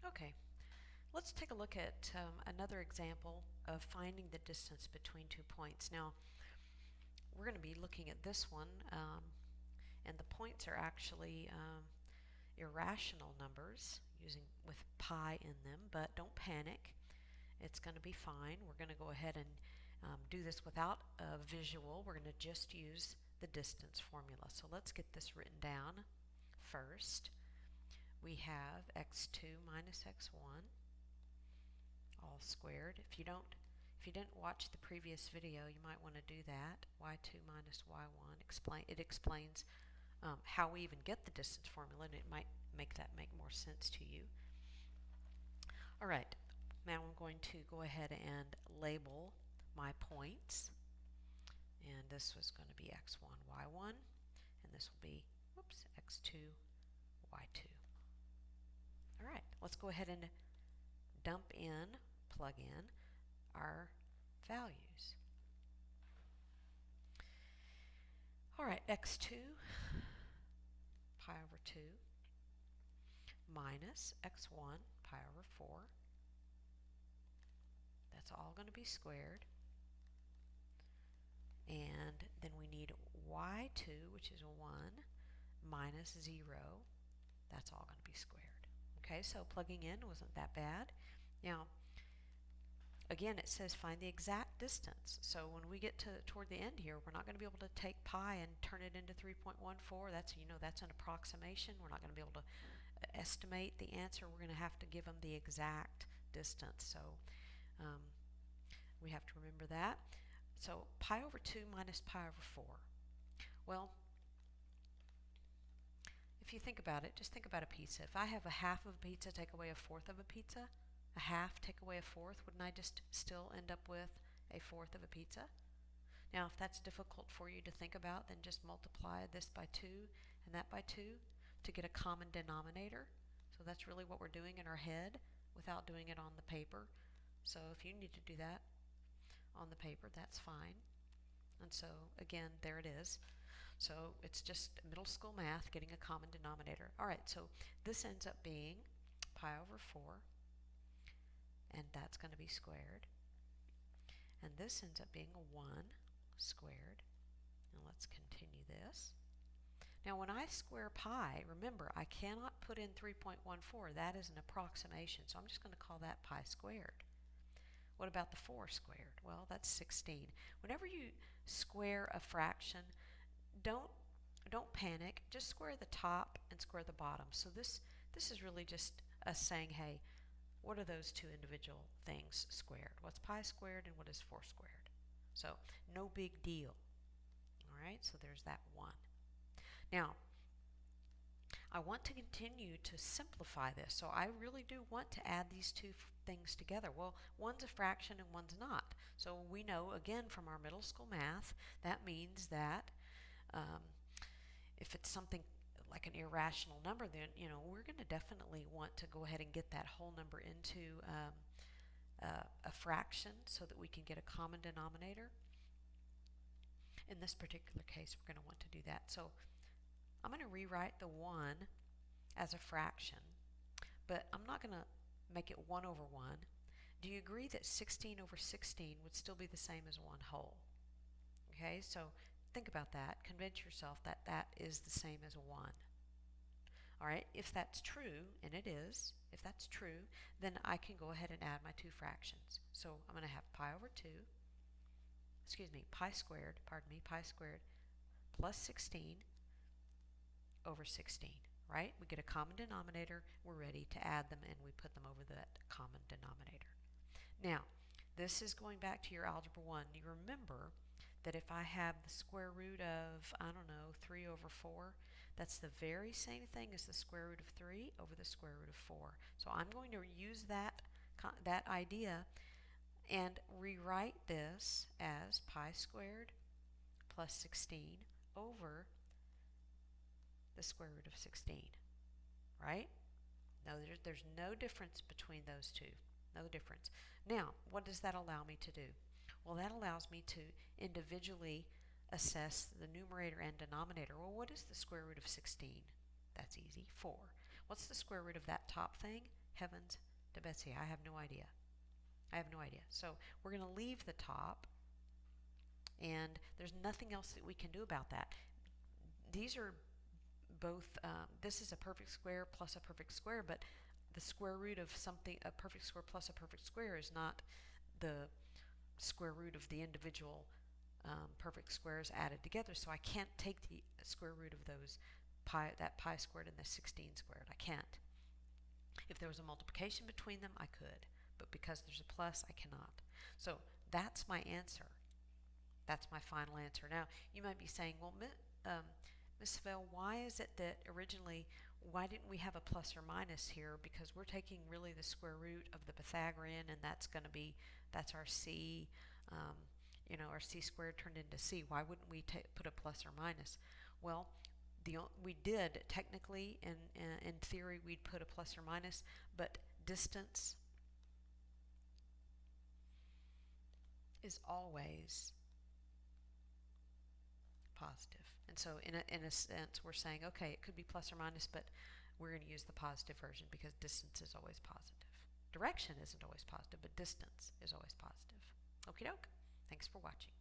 Okay, let's take a look at another example of finding the distance between 2 points. Now, we're going to be looking at this one, and the points are actually irrational numbers with pi in them, but don't panic. It's going to be fine. We're going to go ahead and do this without a visual. We're going to just use the distance formula. So let's get this written down first. We have x2 minus x1 all squared. If you didn't watch the previous video, you might want to do that. y2 minus y1. It explains how we even get the distance formula, and it might make more sense to you. All right, now I'm going to go ahead and label my points, and this was going to be x1, y1, and this will be x2, y2. All right, let's go ahead and plug in our values. All right, x2 pi over 2 minus x1 pi over 4. That's all going to be squared. And then we need y2, which is 1, minus 0. That's all going to be squared. Okay, so plugging in wasn't that bad. Now, again, it says find the exact distance. So when we get toward the end here, we're not going to be able to take pi and turn it into 3.14. That's an approximation. We're not going to be able to estimate the answer. We're going to have to give them the exact distance. So we have to remember that. So pi over 2 minus pi over 4. Well, if you think about it, just think about a pizza. If I have a half of a pizza take away a fourth of a pizza, a half take away a fourth, wouldn't I just still end up with a fourth of a pizza? Now, if that's difficult for you to think about, then just multiply this by 2 and that by 2 to get a common denominator. So that's really what we're doing in our head without doing it on the paper. So if you need to do that on the paper, that's fine. And so, again, there it is. So it's just middle school math, getting a common denominator. All right, so this ends up being pi over 4, and that's going to be squared. And this ends up being a 1 squared. Now let's continue this. Now when I square pi, remember, I cannot put in 3.14. That is an approximation, so I'm just going to call that pi squared. What about the 4 squared? Well, that's 16. Whenever you square a fraction, don't panic. Just square the top and square the bottom. So this is really just us saying, hey, what are those two individual things squared? What's pi squared and what is 4 squared? So no big deal. All right, so there's that 1. Now, I want to continue to simplify this, so I really do want to add these two things together. Well, one's a fraction and one's not. So we know, again, from our middle school math, that means that if it's something like an irrational number, then we're going to definitely want to go ahead and get that whole number into a fraction so that we can get a common denominator. In this particular case, we're going to want to do that. So I'm going to rewrite the 1 as a fraction, but I'm not going to make it 1 over 1. Do you agree that 16 over 16 would still be the same as 1 whole? Okay, so think about that. Convince yourself that that is the same as 1. All right, if that's true, and it is, if that's true, then I can go ahead and add my two fractions. So I'm going to have pi over 2, pi squared, plus 16 over 16, right? We get a common denominator, we're ready to add them, and we put them over that common denominator. Now, this is going back to your Algebra 1. You remember that if I have the square root of, 3 over 4, that's the very same thing as the square root of 3 over the square root of 4. So I'm going to use that idea and rewrite this as pi squared plus 16 over the square root of 16, right? No, there's no difference between those two. No difference. Now, what does that allow me to do? Well, that allows me to individually assess the numerator and denominator. Well, what is the square root of 16? That's easy, 4. What's the square root of that top thing? heavens to Betsy, I have no idea. I have no idea. So we're going to leave the top, and there's nothing else that we can do about that. These are both, this is a perfect square plus a perfect square, but the square root of something, a perfect square plus a perfect square, is not the square root of the individual perfect squares added together. So I can't take the square root of those that pi squared and the 16 squared. I can't. If there was a multiplication between them, I could, but because there's a plus, I cannot. So that's my answer. That's my final answer. Now, you might be saying, well, Miss Savell, why is it that originally, why didn't we have a plus or minus here? Because we're taking really the square root of the Pythagorean, and that's going to be, that's our c, our c squared turned into c. Why wouldn't we put a plus or minus? Well, we did technically, in theory, we'd put a plus or minus, but distance is always positive. And so in a sense, we're saying, okay, it could be plus or minus, but we're going to use the positive version because distance is always positive. Direction isn't always positive, but distance is always positive. Okie doke. Thanks for watching.